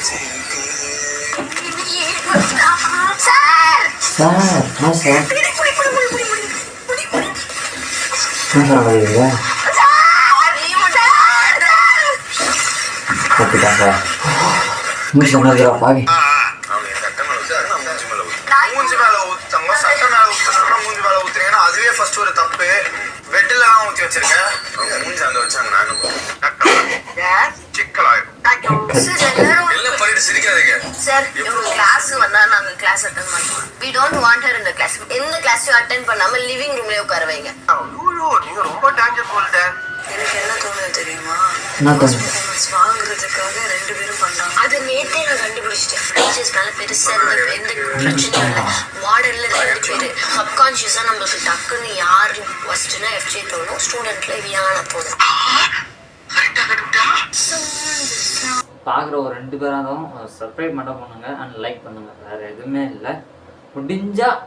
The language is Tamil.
சார் பாவி மூஞ்சி மேல ஊத்தாங்க சட்டை மேல ஊத்துனா மூஞ்சி மேல ஊத்துறீங்கன்னா அதுவே ஃபர்ஸ்ட் ஒரு தப்பு. வெட்டில தான் ஊத்தி வச்சிருக்கேன். மூஞ்சி அங்க வச்சாங்க நானும் சிக்கலாயிரும். எல்லாம் பண்ணிட்டு சிரிக்காதீங்க சார். கிளாஸ் வந்தா நாங்க கிளாஸ் அட்டெண்ட் பண்ணுவோம். we don't want her in the class. எந்த கிளாஸையும் அட்டெண்ட் பண்ணாம லிவிங் ரூம்லயே உட்கார வைங்க. ஐயோ நீங்க ரொம்ப டேஞ்சர் போல்ட. எனக்கு என்ன தோணுது தெரியுமா? வாங்குறதுக்காக 2 பேரும் பண்றாங்க. அது நேத்தே நான் கண்டுபிடிச்சிட்டேன். டீச்சர்ஸ்னால பெருசா எந்த பிரச்சனையும் இல்லை. மாடல்ல 2 பேரு சப்கான்ஷியஸா நம்மளுக்கு டக்குன்னு யாரு ஃபர்ஸ்ட்னா எஃப்ஜே தோணும், ஸ்டூடெண்ட்ல வியானா தோணும். பார்க்குற ஒரு 2 பேராக தான் சப்ஸ்கிரைப் மட்டும் பண்ணுங்கள் அண்ட் லைக் பண்ணுங்கள். வேறு எதுவுமே இல்லை. முடிஞ்சால்